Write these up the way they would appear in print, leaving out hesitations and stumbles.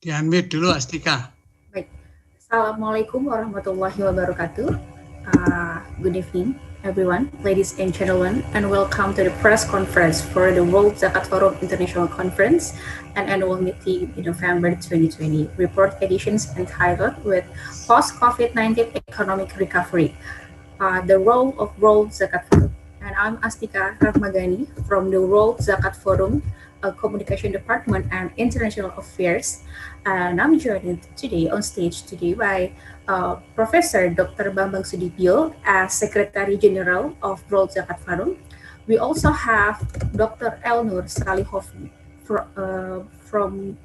Di-unmute dulu Astika. Baik. Assalamualaikum warahmatullahi wabarakatuh. Good evening, everyone, ladies and gentlemen, and welcome to the press conference for the World Zakat Forum International Conference and Annual Meeting in November 2020. Report editions entitled with Post-COVID-19 Economic Recovery, the Role of World Zakat Forum. And I'm Astika Rahmagani from the World Zakat Forum Communication Department and International Affairs. And I'm joined today on stage today by Professor Dr. Bambang Sudibyo as Secretary General of World Zakat Forum. We also have Dr. Elnur Salihovi from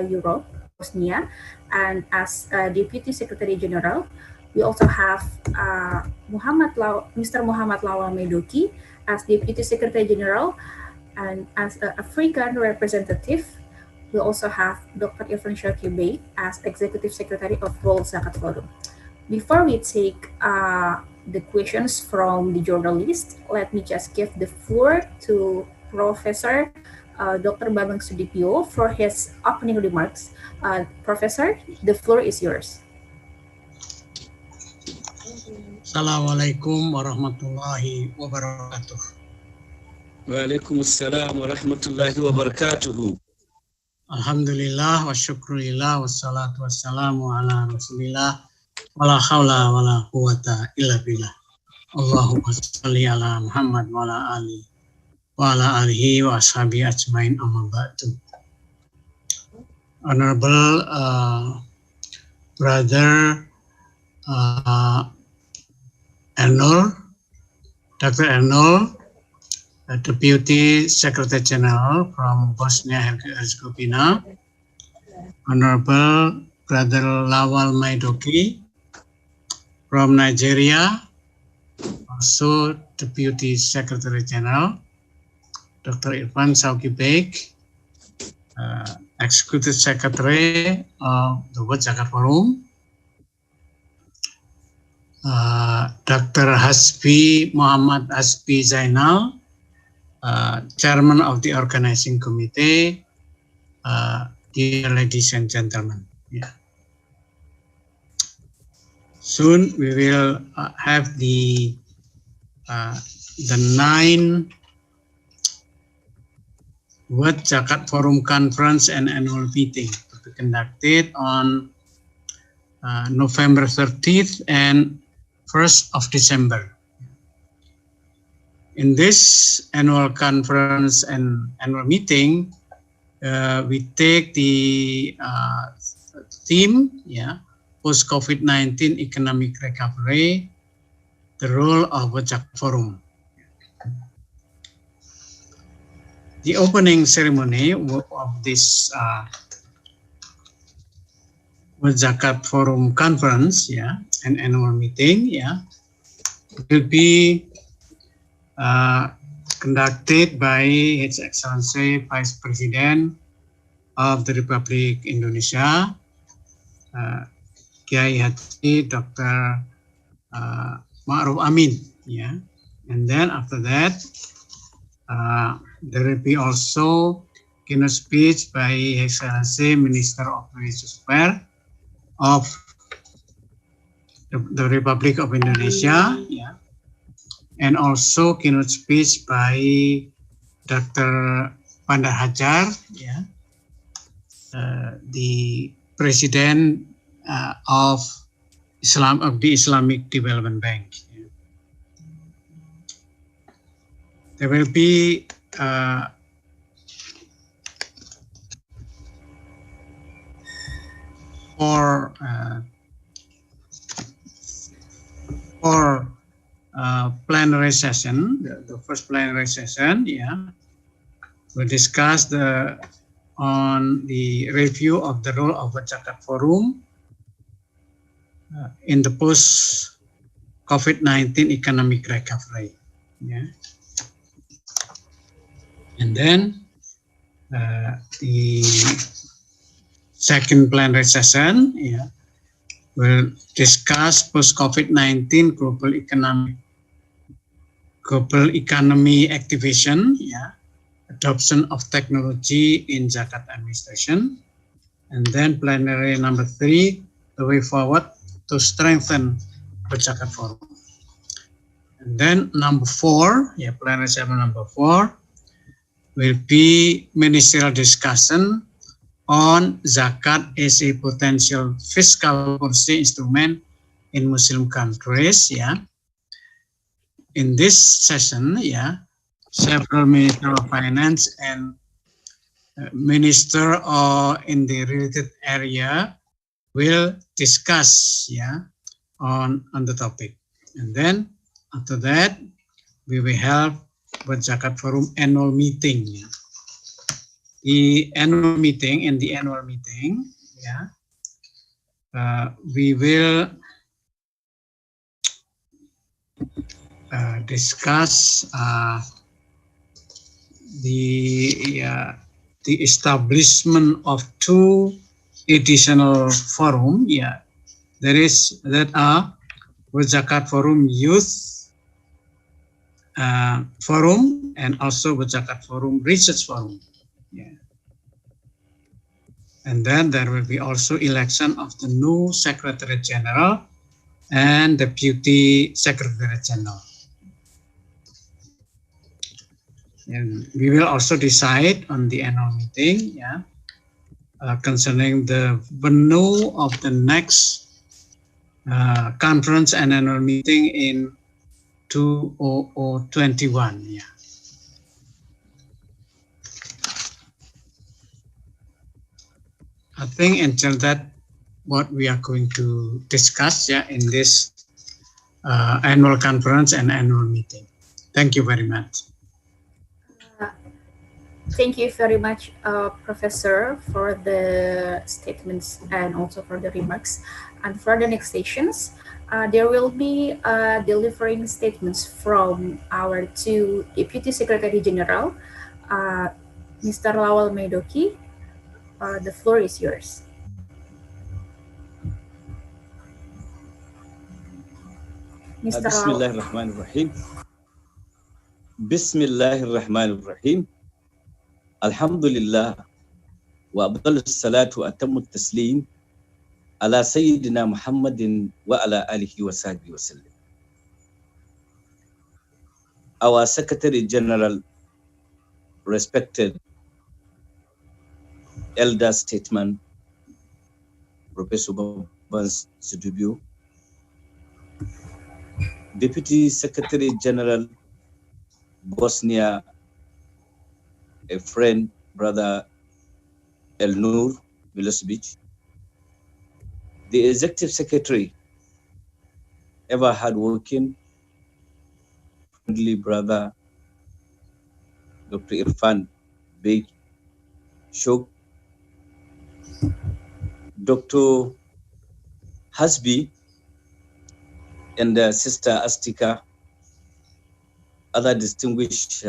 Europe, Bosnia, and as Deputy Secretary General. We also have Mr. Muhammad Lawal Medoki as Deputy Secretary General, and as an African representative. We also have Dr. Irfan Shawki Bey as Executive Secretary of World Zakat Forum. Before we take the questions from the journalists, let me just give the floor to Professor Dr. Bambang Sudibyo for his opening remarks. Professor, the floor is yours. Assalamualaikum warahmatullahi wabarakatuh. Waalaikumsalam warahmatullahi wabarakatuh. Alhamdulillah wa syukurillah wassalatu wassalamu ala rasulillah wala hawla wala quwata illa billah. Allahumma salli ala Muhammad wa ala alihi wa ashabihi ajmain amma ba'du. Honorable brother Elnur, Dr. Elnur, Deputy Secretary General from Bosnia and Herzegovina, Honorable Brother Lawal Medoki from Nigeria, also Deputy Secretary General, Dr. Irfan Shawki Bey, Executive Secretary of the World Zakat Forum, Dr. Muhammad Hasbi Zainal, Chairman of the Organizing Committee, dear ladies and gentlemen. Yeah. Soon we will have the 9th World Zakat Forum Conference and Annual Meeting to be conducted on November 30th and 1st of December. In this annual conference and annual meeting, we take the theme, post-COVID-19 economic recovery, the role of World Zakat Forum. The opening ceremony of this World Zakat Forum conference, and annual meeting, will be conducted by His Excellency Vice President of the Republic Indonesia, Kiai Haji Dr. Ma'ruf Amin. And then after that, there will be also keynote speech by His Excellency Minister of Religious Affairs of the Republic of Indonesia, and also keynote speech by Dr. Pandar Hajar, the President of the Islamic Development Bank. There will be four plenary session. The first plenary session, will discuss on the review of the role of the Zakat Forum in the post-COVID-19 economic recovery. And then the second plenary session will discuss post-COVID-19 global economy activation, adoption of technology in zakat administration, And then plenary number 3, the way forward to strengthen Berzakat Forum. And then number 4, plenary session number 4 will be ministerial discussion on zakat as a potential fiscal policy instrument in Muslim countries. In this session, several Minister of Finance and Minister or in the related area will discuss on the topic. And then after that, we will have Berzakat Forum annual meeting. In the annual meeting, we will discuss the establishment of 2 additional forum. That are Berzakat Forum Youth Forum and also Berzakat Forum Research Forum. And then there will be also election of the new Secretary General and Deputy Secretary General. And we will also decide on the annual meeting concerning the venue of the next conference and annual meeting in 2021. I think until that, what we are going to discuss in this annual conference and annual meeting. Thank you very much. Thank you very much, Professor, for the statements and also for the remarks. And for the next sessions, there will be delivering statements from our 2 Deputy Secretary General, Mr. Lawal Medoki. The floor is yours. Mr. Bismillahirrahmanirrahim. Bismillahirrahmanirrahim. Alhamdulillah wa abdalus salatu wa atammu taslim ala sayyidina Muhammadin wa ala alihi wa sahbihi wa sallam. Our Secretary General, respected elder statesman, Professor Bans Sidibio, Deputy Secretary General, Bosnia, a friend, brother Elnur Milosevic, the Executive Secretary, ever hardworking, friendly brother, Dr. Irfan Bey Shok, Dr. Hasbi, and Sister Astika, other distinguished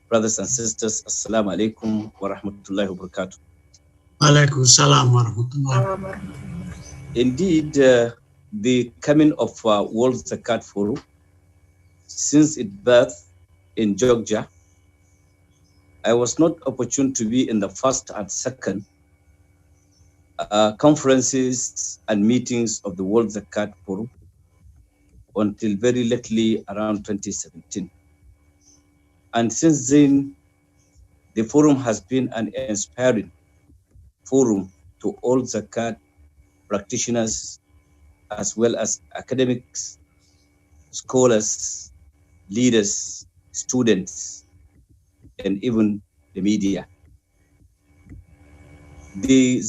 brothers and sisters, Assalamu alaikum wa rahmatullahi wa barakatuh. Alaikum salam wa rahmatullahi. Indeed, the coming of World Zakat Forum, since its birth in Georgia, I was not opportune to be in the first and second conferences and meetings of the World Zakat Forum until very lately around 2017. And since then, the forum has been an inspiring forum to all Zakat practitioners, as well as academics, scholars, leaders, students, and even the media. The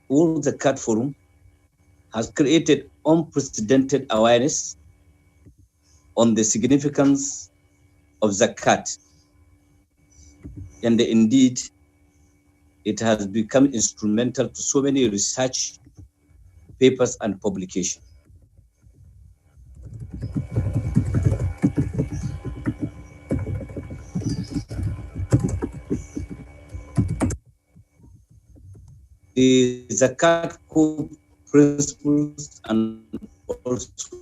World Zakat Forum has created unprecedented awareness on the significance of Zakat. And indeed, it has become instrumental to so many research papers and publications. The Zakat core principles and also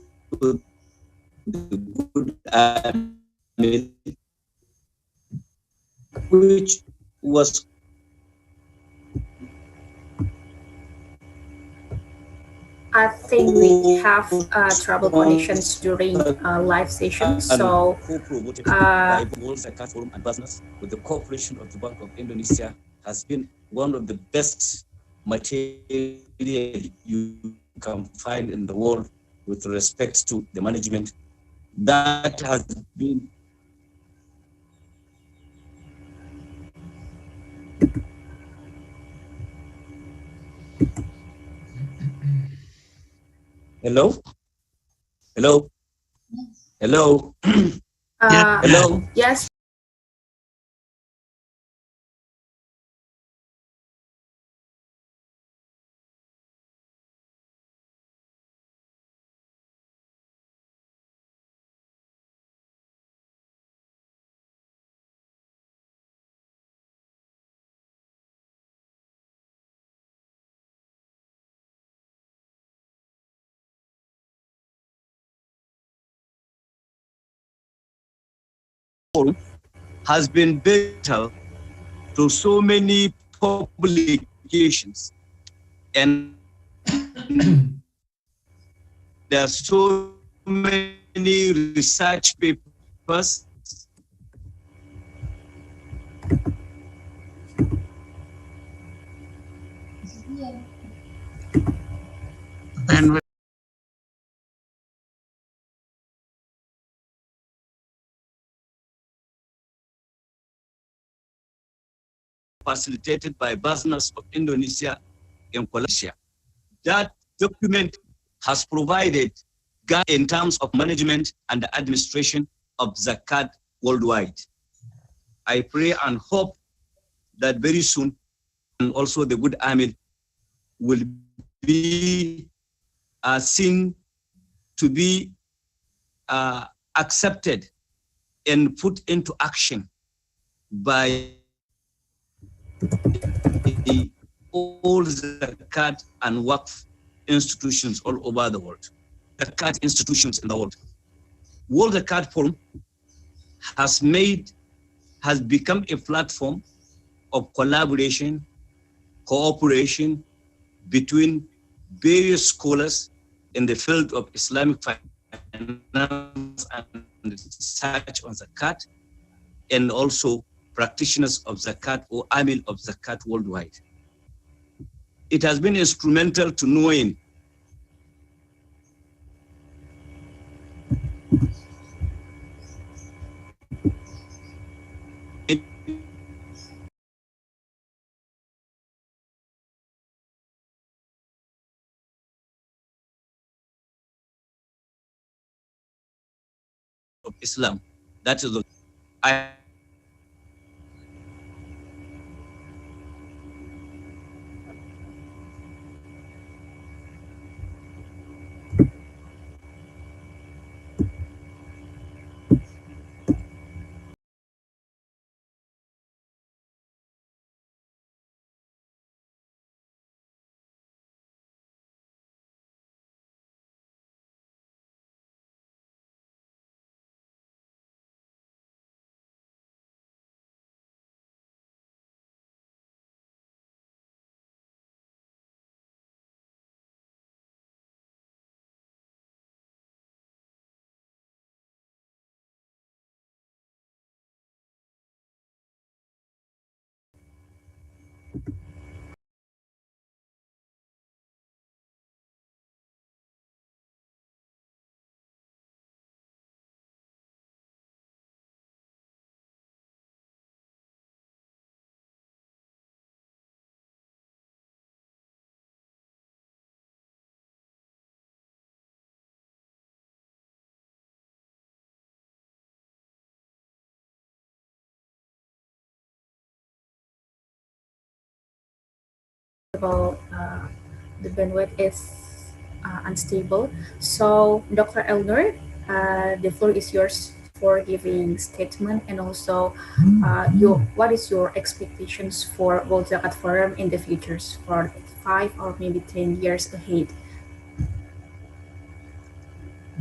the good amil, which was I think we have trouble connections during live sessions, so by World Zakat Forum and Business with the cooperation of the Bank of Indonesia has been one of the best material you can find in the world with respect to the management. That has been Hello? Hello? Hello? Hello? Yes. Has been better to so many publications, and there are so many research papers And facilitated by Basnas of Indonesia and Malaysia. That document has provided in terms of management and the administration of Zakat worldwide. I pray and hope that very soon, and also the good Amil will be seen to be accepted and put into action by all Zakat and Waqf institutions all over the world. Zakat institutions in the world. World Zakat Forum has become a platform of collaboration, cooperation between various scholars in the field of Islamic finance and research on Zakat, and also practitioners of Zakat or Amil of Zakat worldwide. It has been instrumental to knowing of Islam. That is I the bandwidth is unstable. So, Dr. Elnur, the floor is yours for giving statement, and also what is your expectations for World Zakat Forum in the futures for 5 or maybe 10 years ahead?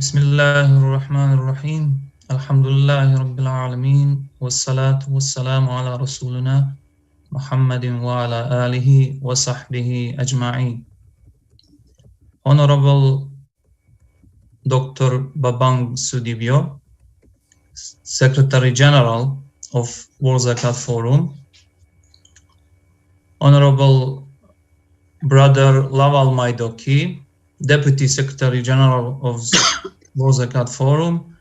Bismillahirrahmanirrahim. Alhamdulillahi Rabbil Alameen. Wassalatu wassalamu ala Rasulina Muhammadin wa ala alihi wa sahbihi ajma'in. Honorable Dr. Babang Sudibyo, Secretary General of World Zakat Forum, Honorable Brother Lawal Maidoki, Deputy Secretary General of World Zakat Forum,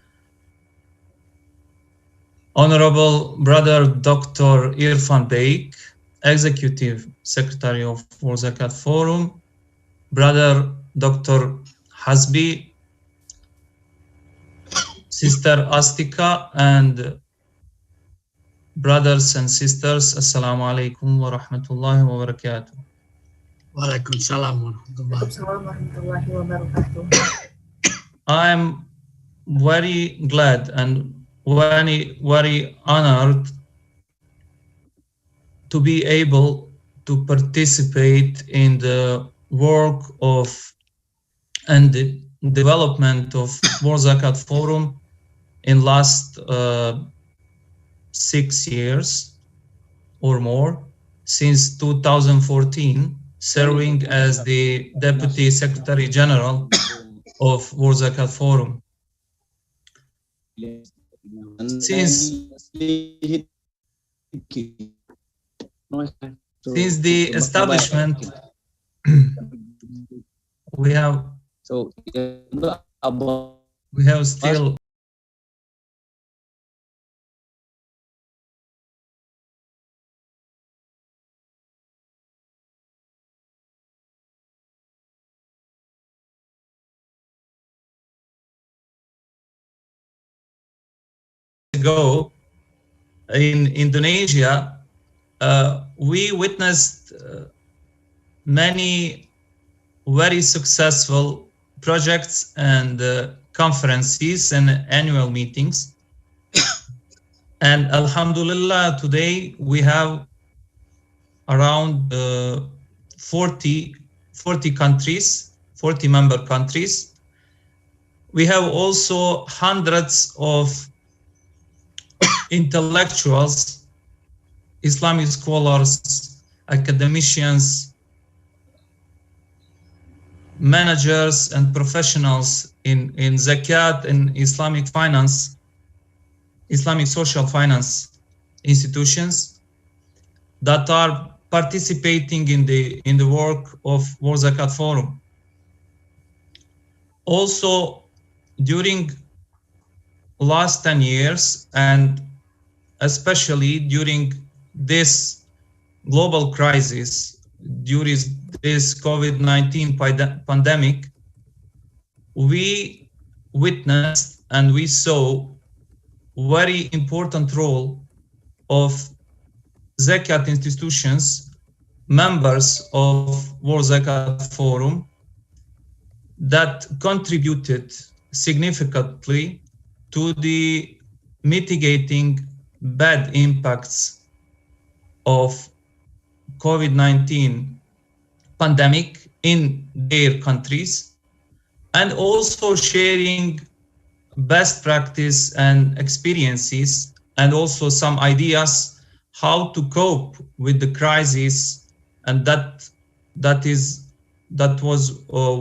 Honorable Brother Dr. Irfan Beyk, Executive Secretary of World Zakat Forum, Brother Dr. Hasbi, Sister Astika, and brothers and sisters, Assalamu alaikum wa rahmatullahi wa barakatuh. Waalaikumsalam warahmatullahi Waalaikumsalam warahmatullahi wabarakatuh. I'm very glad and very honored to be able to participate in the work of and the development of World Zakat Forum in last 6 years or more, since 2014, serving as the Deputy Secretary General of World Zakat Forum. Since the establishment, we have still ago in Indonesia, we witnessed many very successful projects and conferences and annual meetings. And Alhamdulillah, today we have around 40 countries, 40 member countries. We have also hundreds of intellectuals, Islamic scholars, academicians, managers and professionals in zakat and Islamic finance, Islamic social finance institutions that are participating in the work of World Zakat Forum. Also, during last 10 years, and especially during this global crisis, during this COVID-19 pandemic, we witnessed and we saw very important role of zakat institutions, members of World Zakat Forum, that contributed significantly to the mitigating bad impacts of COVID-19 pandemic in their countries, and also sharing best practice and experiences, and also some ideas how to cope with the crisis, and that was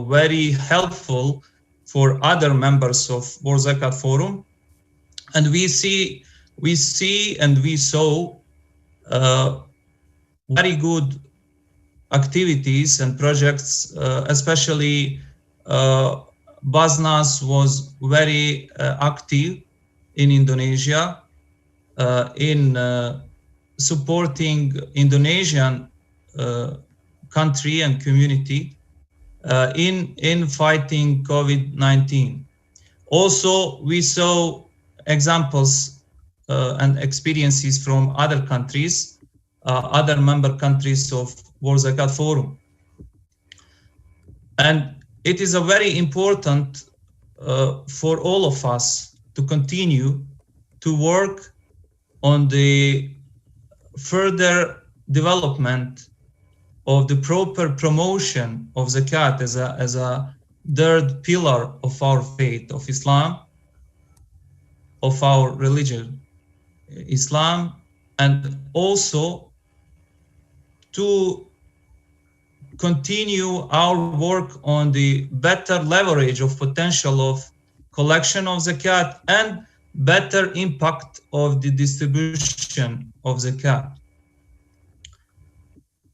very helpful for other members of World Zakat Forum. And we see and we saw very good activities and projects, especially Basnas was very active in Indonesia in supporting Indonesian country and community in fighting COVID-19. Also, we saw examples and experiences from other countries, other member countries of World Zakat Forum. And it is a very important for all of us to continue to work on the further development of the proper promotion of zakat as a third pillar of our faith, of Islam, of our religion, Islam, and also to continue our work on the better leverage of potential of collection of zakat and better impact of the distribution of zakat.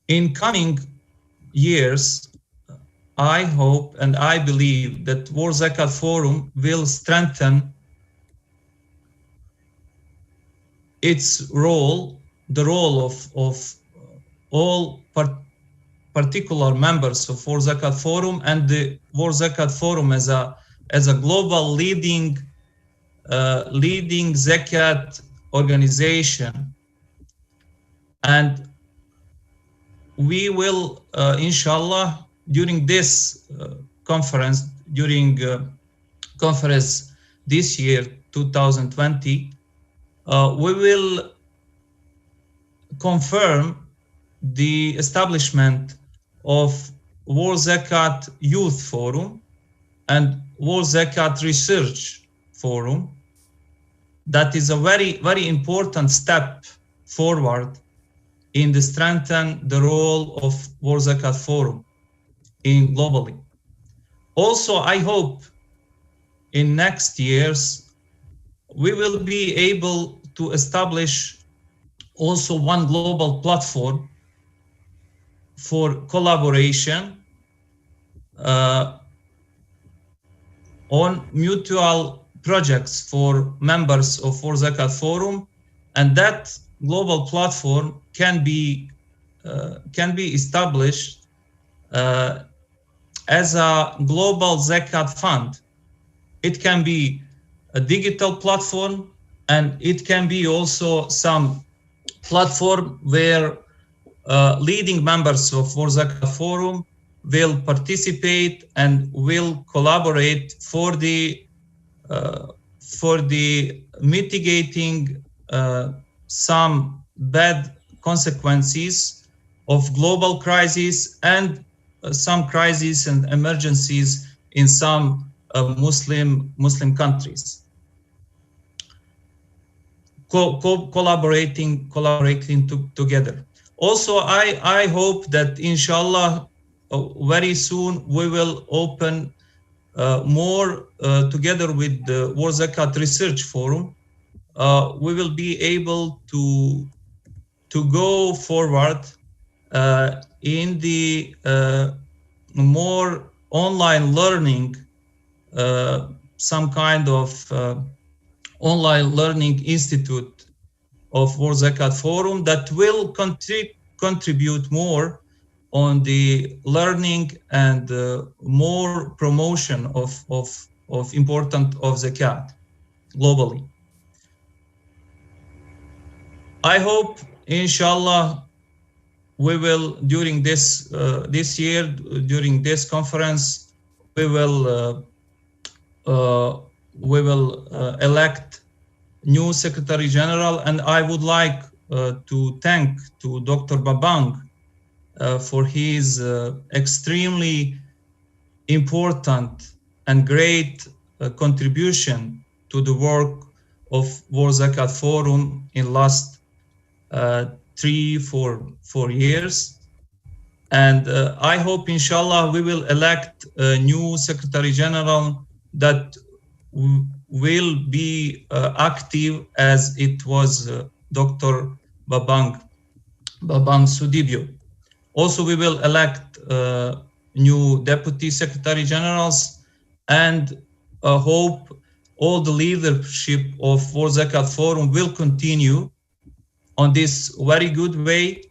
In coming years, I hope and I believe that World Zakat Forum will strengthen its role, the role of all particular members of World Zakat Forum and the World Zakat Forum as a global leading zakat organization. And we will, inshallah, during this conference, conference this year, 2020, we will confirm the establishment of World Zakat Youth Forum and World Zakat Research Forum. That is a very, very important step forward in the strengthen the role of World Zakat Forum in globally. Also, I hope in next years we will be able to establish also one global platform for collaboration on mutual projects for members of World Zakat Forum, and that global platform can be established as a global zakat fund. It can be a digital platform, and it can be also some platform where leading members of World Zakat Forum will participate and will collaborate for the mitigating some bad consequences of global crisis and some crises and emergencies in some Muslim countries. Collaborating together. Also, I hope that inshallah very soon we will open more together with the World Zakat Research Forum. We will be able to go forward in the more online learning, some kind of online learning institute of World Zakat Forum that will contribute more on the learning and more promotion of important of zakat globally. I hope, inshallah, we will during this year, during this conference, we will elect new Secretary General, and I would like to thank to Dr. Babang for his extremely important and great contribution to the work of World Zakat Forum in last 3-4 years. And I hope, inshallah, we will elect a new Secretary General that will be active as it was Dr. Babang Sudibyo. Also, we will elect new Deputy Secretary Generals, and hope all the leadership of World Zakat Forum will continue on this very good way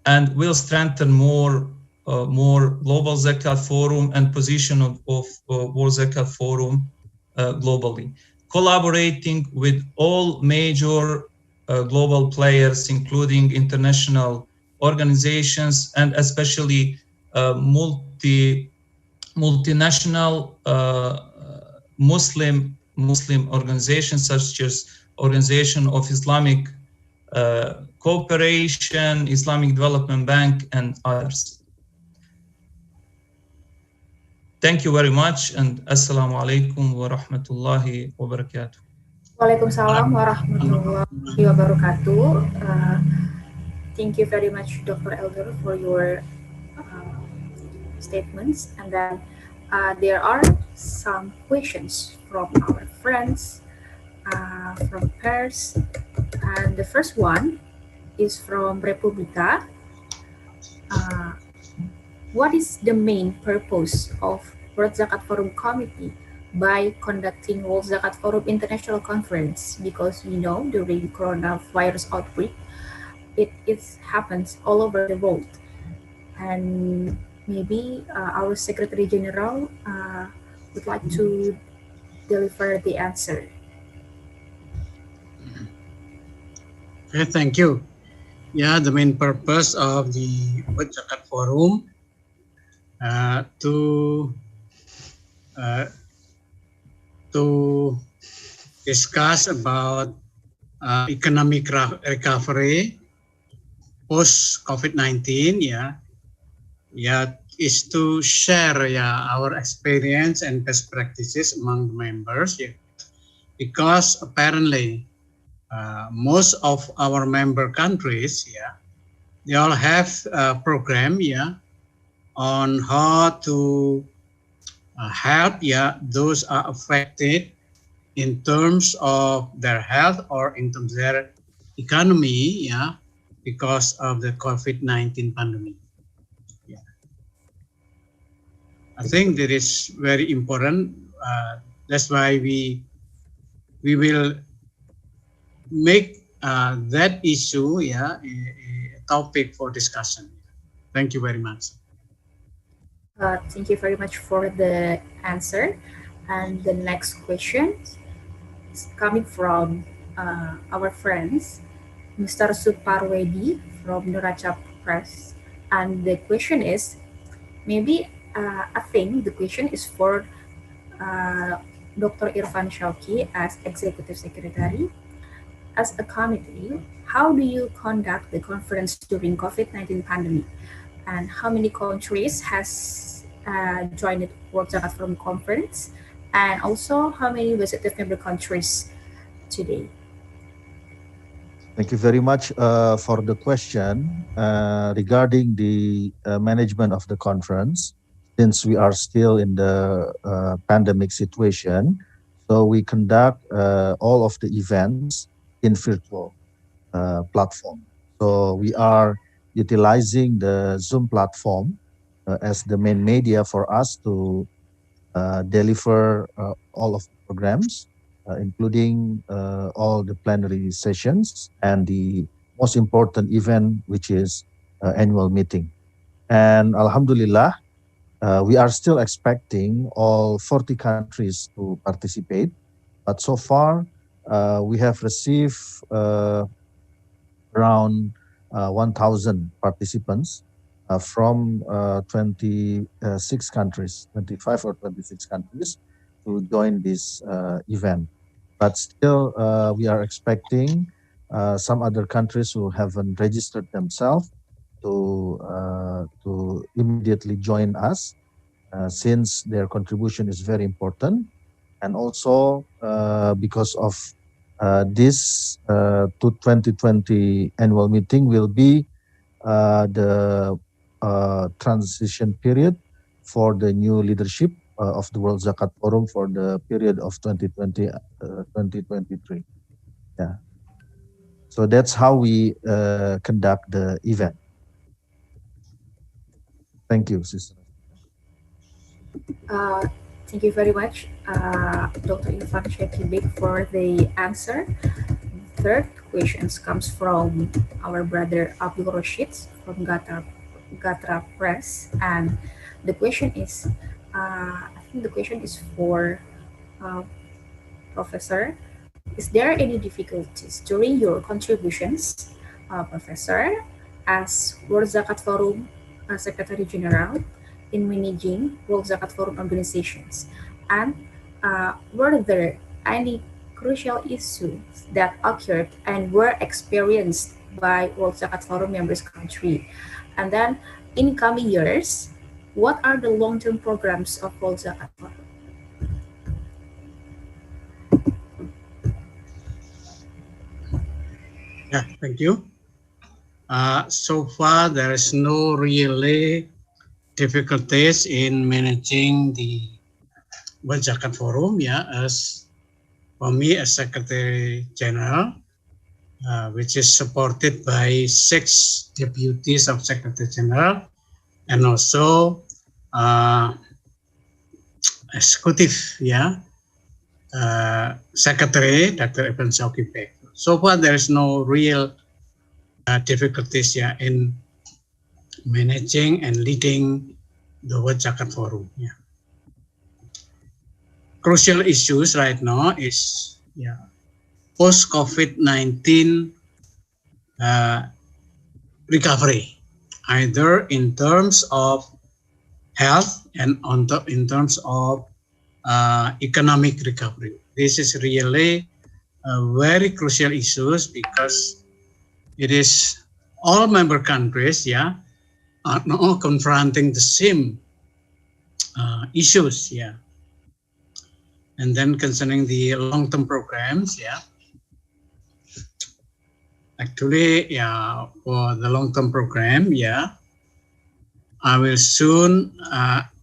and will strengthen more global Zakat Forum and position of World Zakat Forum globally, collaborating with all major global players, including international organizations and especially multinational Muslim organizations such as Organization of Islamic Cooperation, Islamic Development Bank, and others. Thank you very much, and Assalamu alaikum wa rahmatullahi wa barakatuh. Waalaikumsalam warahmatullahi wabarakatuh. Thank you very much, Dr. Elder, for your statements, and then there are some questions from our friends, from peers, and the first one is from Republika. What is the main purpose of World Zakat Forum Committee by conducting World Zakat Forum International Conference? Because we know during coronavirus outbreak, it happens all over the world. And maybe our Secretary General would like to deliver the answer. Okay, thank you. Yeah, the main purpose of the World Zakat Forum to discuss about economic recovery post COVID-19. Is to share our experience and best practices among the members. Because apparently most of our member countries, they all have a program, on how to help, those are affected in terms of their health or in terms of their economy, because of the COVID-19 pandemic. I think that is very important. That's why we will make that issue, a topic for discussion. Thank you very much. Thank you very much for the answer. And the next question is coming from our friends, Mr. Suparwedi from Neraca Press. And the question is, maybe I think the question is for Dr. Irfan Shawki as Executive Secretary. As a committee, how do you conduct the conference during COVID-19 pandemic? And how many countries has joined the World Zakat Forum Conference? And also, how many visited member countries today? Thank you very much for the question regarding the management of the conference. Since we are still in the pandemic situation, so we conduct all of the events in virtual platform. So we are utilizing the Zoom platform as the main media for us to deliver all of the programs, including all the plenary sessions and the most important event, which is annual meeting. And Alhamdulillah, we are still expecting all 40 countries to participate, but so far we have received around 1,000 participants from 26 countries, 25 or 26 countries to join this event. But still, we are expecting some other countries who haven't registered themselves to immediately join us, since their contribution is very important. And also because of this 2020 annual meeting will be the transition period for the new leadership of the World Zakat Forum for the period of 2020-2023. Yeah. So that's how we conduct the event. Thank you, sister. Thank you very much, Dr. Irfan Shawki, for the answer. Third question comes from our brother Abdul Rashid from Gatra Press, and the question is, I think the question is for Professor. Is there any difficulties during your contributions, Professor, as World Zakat Forum Secretary General in managing World Zakat Forum organizations? And were there any crucial issues that occurred and were experienced by World Zakat Forum members country? And then in coming years, what are the long-term programs of World Zakat Forum? Yeah, thank you. So far, there is no really difficulties in managing the World Zakat Forum, as for me as Secretary General, which is supported by 6 deputies of Secretary General and also executive, Secretary Dr. Ibn Saukipek. So far, there is no real difficulties in managing and leading the World Zakat Forum. Crucial issues right now is post COVID-19 recovery, either in terms of health and in terms of economic recovery. This is really very crucial issues because it is all member countries are now confronting the same issues. And then concerning the long-term programs, actually, for the long-term program, I will soon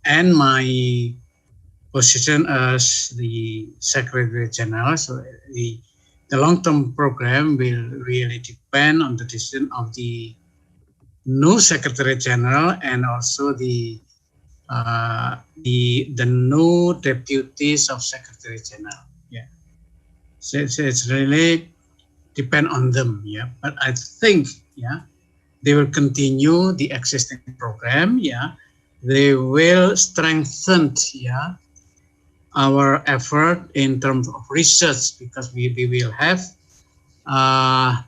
end my position as the Secretary General. So the long-term program will really depend on the decision of the new Secretary General and also the new deputies of Secretary General. So it's really depend on them. But I think they will continue the existing program. They will strengthen our effort in terms of research, because we will have a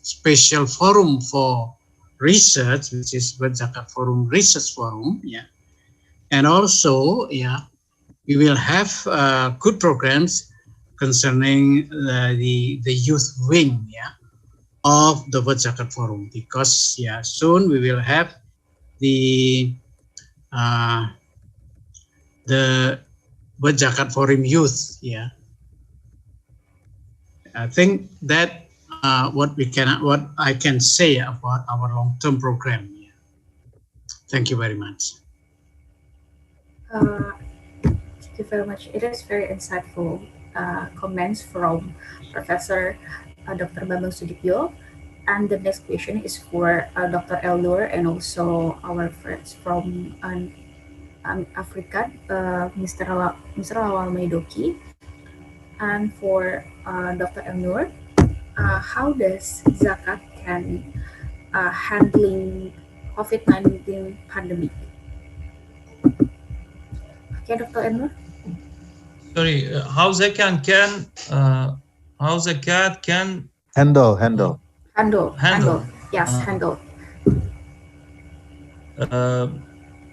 special forum for research, which is World Zakat Forum Research Forum. And also, we will have good programs concerning the youth wing of the World Zakat Forum, because soon we will have the World Zakat Forum Youth. I think that what I can say about our long-term program. Thank you very much. Thank you very much. It is very insightful comments from Professor Dr. Bambang Sudibyo. And the next question is for Dr. Elnur and also our friends from Africa, Mr. Lawal Maidoki. And for Dr. Elnur, how does Zakat can handling COVID-19 pandemic? Okay, Dr. Elnur. Sorry, how Zakat can handle. Yes, handle.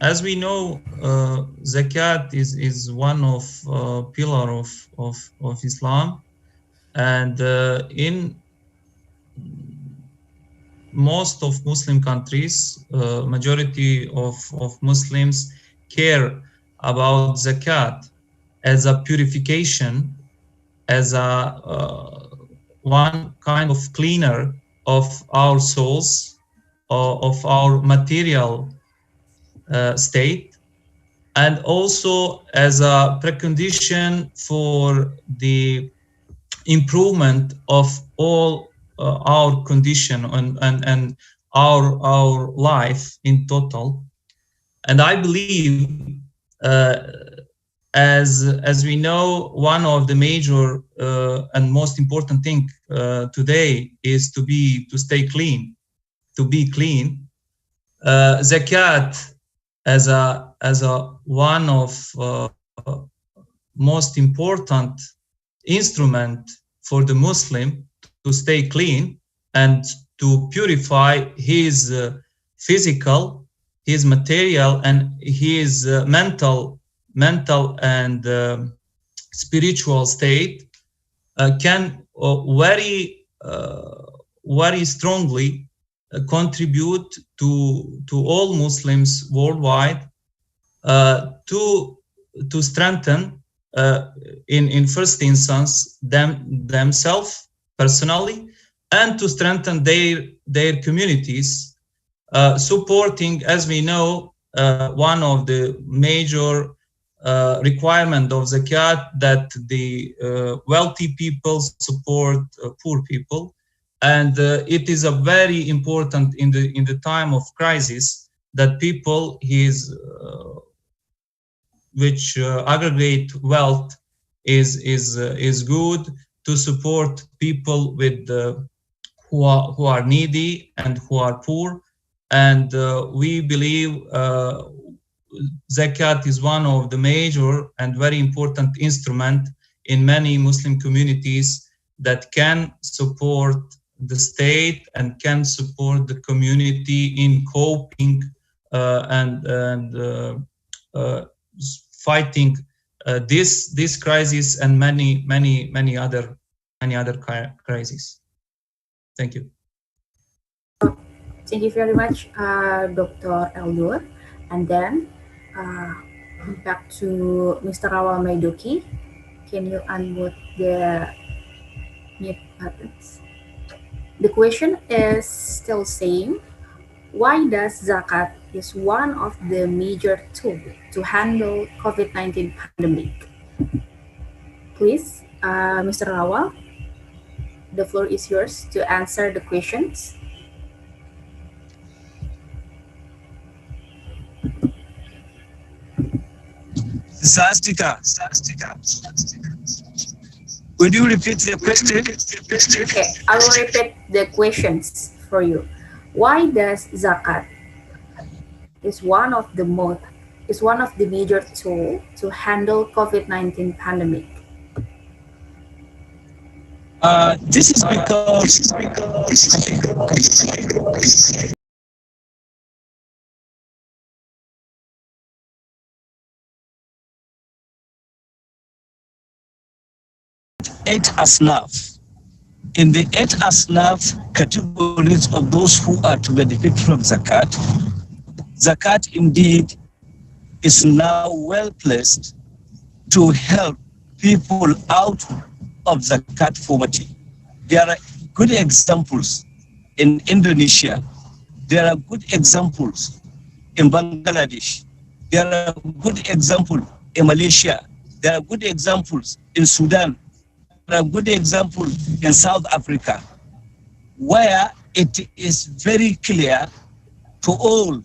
As we know, Zakat is one of pillar of Islam, and in most of Muslim countries, majority of Muslims care about Zakat as a purification, as a one kind of cleaner of our souls, of our material state, and also as a precondition for the improvement of all our condition and our life in total. And I believe, as we know, one of the major and most important thing today is to stay clean, to be clean. Zakat as a one of most important instrument for the Muslim to stay clean and to purify his physical, his material, and his mental and spiritual state, can very strongly contribute to all Muslims worldwide to strengthen in first instance themselves personally, and to strengthen their communities, supporting, as we know, one of the major requirement of zakat, that the wealthy people support poor people, and it is a very important in the time of crisis that people which aggregate wealth is good to support people with who are needy and who are poor, and we believe zakat is one of the major and very important instrument in many Muslim communities that can support the state and can support the community in coping and fighting this crisis and many other crises. Thank you. Thank you very much, Dr. Eldur. And then back to Mr. Rawal Maidoki. Can you unmute the mute buttons? The question is still same. Why does zakat is one of the major tools to handle COVID-19 pandemic? Please, Mr. Rawal, the floor is yours to answer the questions. Sastika. Would you repeat the question? Okay, I will repeat the questions for you. Why does zakat is one of the major tool to handle COVID-19 pandemic? This is because eight asnaf. In the eight asnaf categories of those who are to benefit from zakat, zakat indeed is now well placed to help people out of zakat poverty. There are good examples in Indonesia. There are good examples in Bangladesh. There are good examples in Malaysia. There are good examples in Sudan. There are good examples in South Africa, where it is very clear to all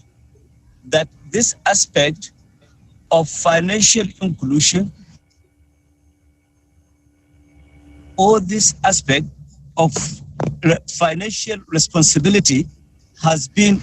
that this aspect of financial inclusion, or this aspect of financial responsibility has been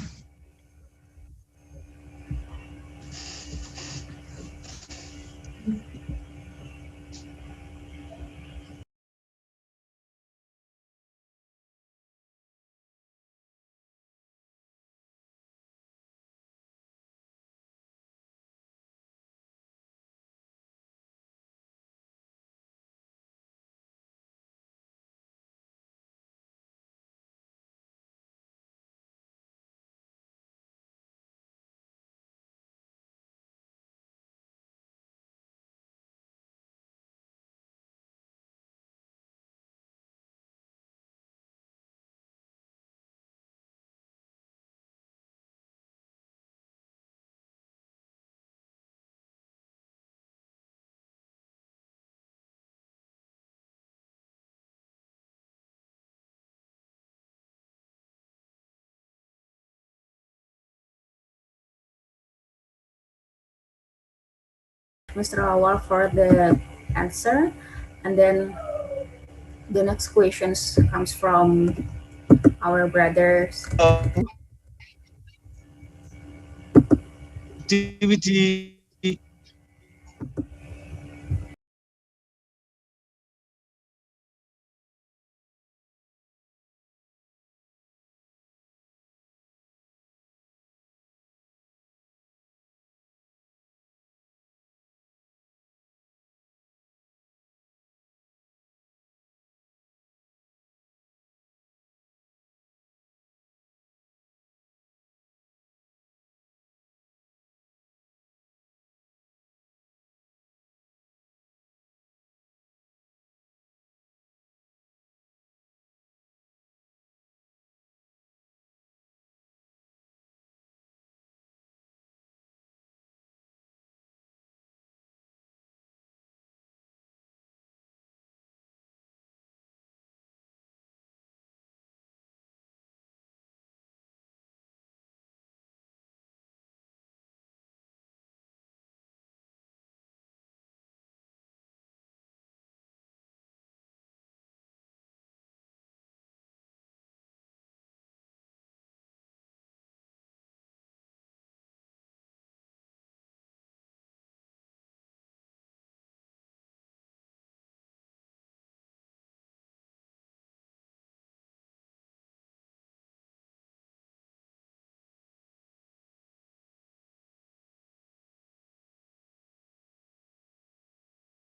Mr. Rawal for the answer. And then the next questions comes from our brothers. activity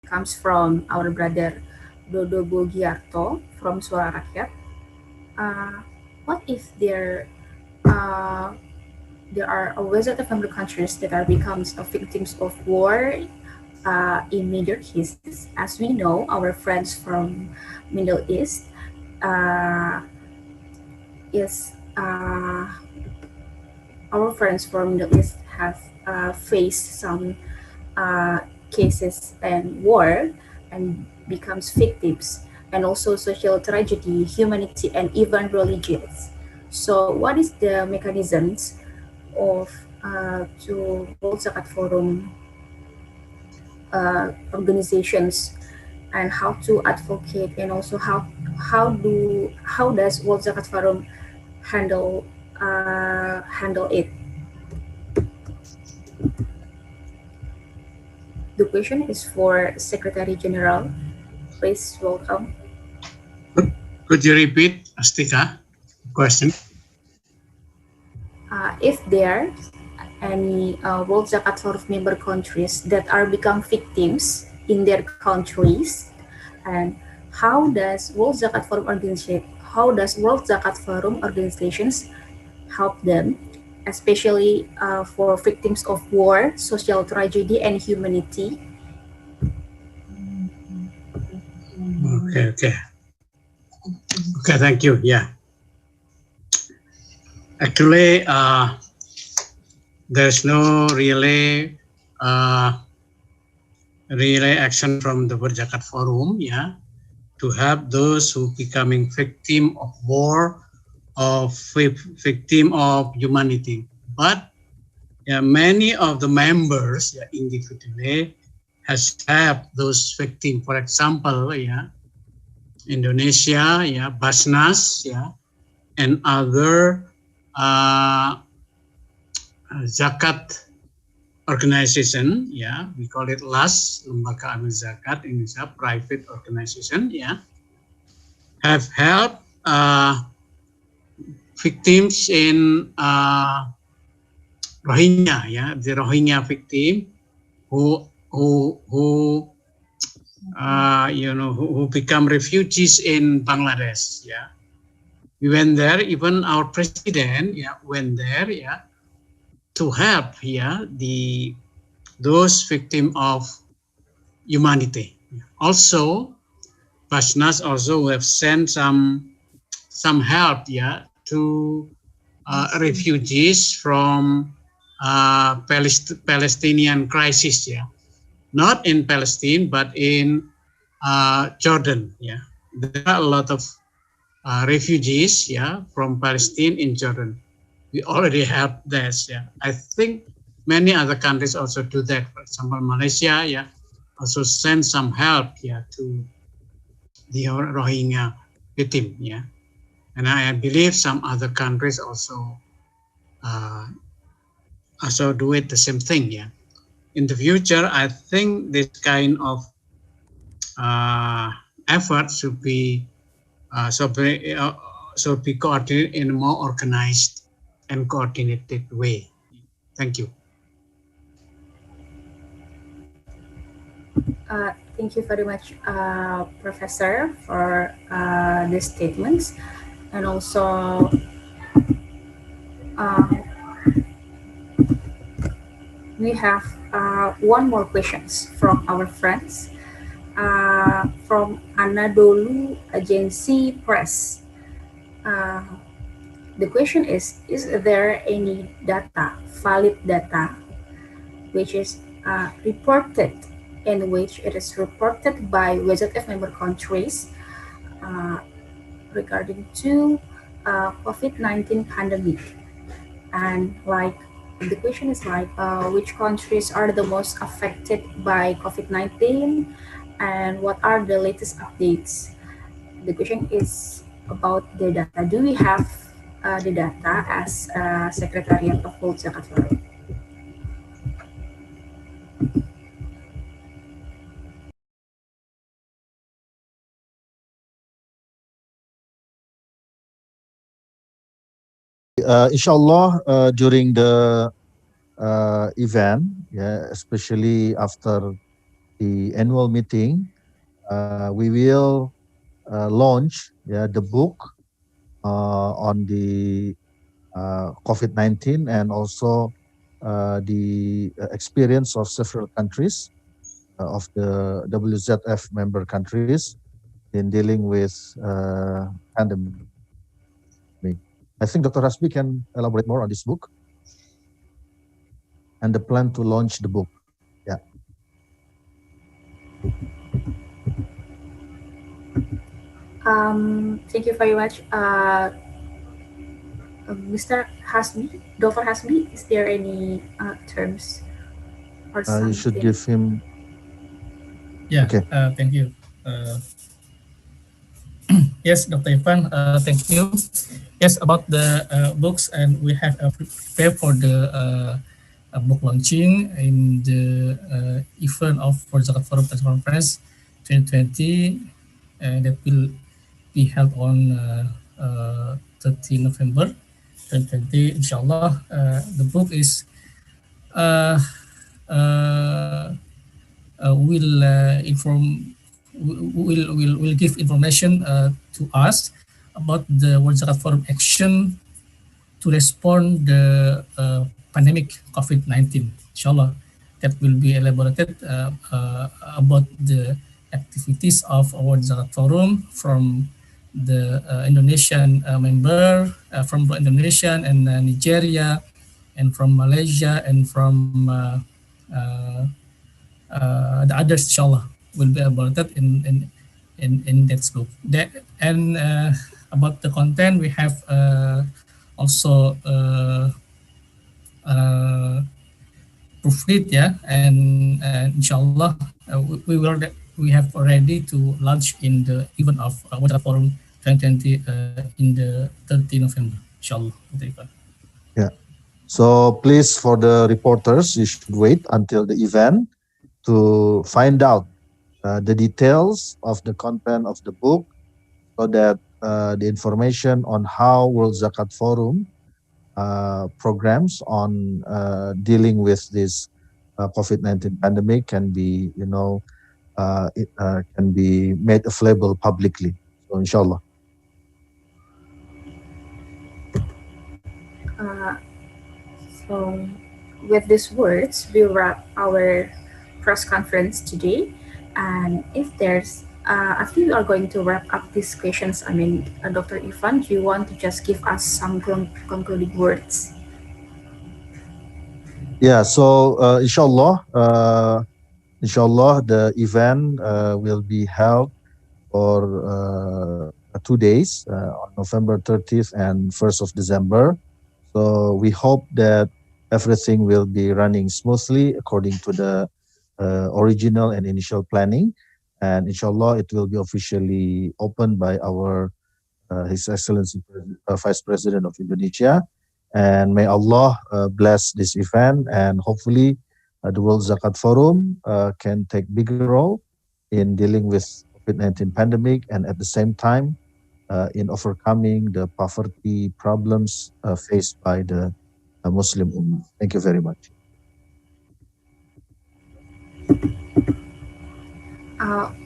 comes from our brother Dodo Bogiarto from Suara Rakyat. What if there are West African countries that are becomes victims of war in Middle East? As we know, our friends from Middle East our friends from Middle East have faced some cases and war and becomes victims, and also social tragedy, humanity, and even religions. So, what is the mechanisms of to World Zakat Forum organizations, and how to advocate, and also how does World Zakat Forum handle it? The question is for Secretary General. Please welcome. Could you repeat, Astika, question? If there any World Zakat Forum member countries that are become victims in their countries, and how does World Zakat Forum organizations help them, especially for victims of war, social tragedy, and humanity? Okay, thank you. Yeah. Actually, there's no really action from the World Zakat Forum, to help those who becoming victim of war, or victim of humanity. But many of the members individually has helped those victims. For example, Indonesia, Basnas, and other zakat organization, we call it LAS, Lembaga Amal Zakat Indonesia, private organization, have helped victims in Rohingya, the Rohingya victim who become refugees in Bangladesh. We went there. Even our president, went there, to help, those victims of humanity. Also, Basnas also have sent some help, to refugees from Palestinian crisis, not in Palestine but in Jordan. There are a lot of refugees, from Palestine in Jordan. We already have this. I think many other countries also do that. For example, Malaysia, also send some help, to the Rohingya victim. And I believe some other countries also do it the same thing. In the future, I think this kind of effort should be coordinated in a more organized and coordinated way. Thank you. Thank you very much, Professor, for these statements. And also, we have one more questions from our friends. From Anadolu Agency Press. The question is there any data, valid data, which is reported, in which it is reported by WZF member countries regarding to COVID-19 pandemic? And the question is which countries are the most affected by COVID-19, and what are the latest updates? The question is about the data. Do we have the data as Secretariat of World Zakat Forum? Inshallah, during the event, especially after the annual meeting, we will launch the book on the COVID-19 and also the experience of several countries of the WZF member countries in dealing with pandemic. I think Dr. Hasbi can elaborate more on this book and the plan to launch the book. Yeah. Thank you very much. Mr. Hasbi, Dr. Hasbi, is there any terms or something? You should give him. Yeah, okay. Thank you. Yes, Dr. Ivan, thank you. Yes, about the books, and we have prepared for the book launching in the event of World Zakat Forum Press Conference 2020, and that will be held on 30 November 2020, inshallah. The book is will give information to us about the World Zakat Forum action to respond the pandemic COVID-19. Inshallah, that will be elaborated about the activities of World Zakat Forum from the Indonesian member, from Indonesian and Nigeria, and from Malaysia, and from the others, inshallah, will be elaborated in that book. And about the content, we have also proofread, and inshallah we have already to launch in the event of World Zakat Forum 2020 in the 30 November, inshallah. Yeah. So please, for the reporters, you should wait until the event to find out the details of the content of the book, so that the information on how World Zakat Forum programs on dealing with this COVID-19 pandemic can be, can be made available publicly. So, inshallah. So, with these words, we wrap our press conference today. And if there's, I think we are going to wrap up these questions. I mean, Dr. Ivan, do you want to just give us some concluding words? Yeah, so inshallah, the event will be held for 2 days, on November 30th and 1st of December. So we hope that everything will be running smoothly according to the original and initial planning, and inshallah it will be officially opened by our His Excellency Vice President of Indonesia, and may Allah bless this event, and hopefully the World Zakat Forum can take bigger role in dealing with COVID-19 pandemic, and at the same time in overcoming the poverty problems faced by the Muslim Ummah. Thank you very much.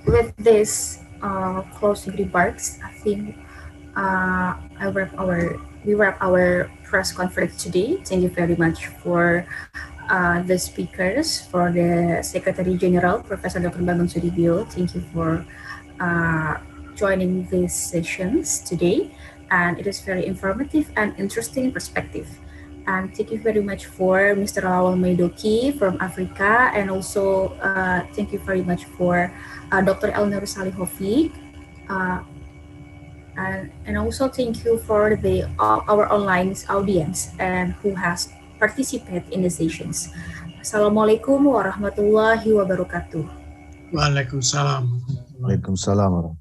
With this closing remarks, I think we wrap our press conference today. Thank you very much for the speakers, for the Secretary General, Professor Dr. Bambang Sudibyo. Thank you for joining these sessions today, and it is very informative and interesting perspective. And thank you very much for Mr. Lawal Maidoki from Africa, and also thank you very much for Dr. Elnur Salihovic, and also thank you for our online audience and who has participated in the sessions. Assalamualaikum warahmatullahi wabarakatuh. Waalaikumsalam. Waalaikumsalam.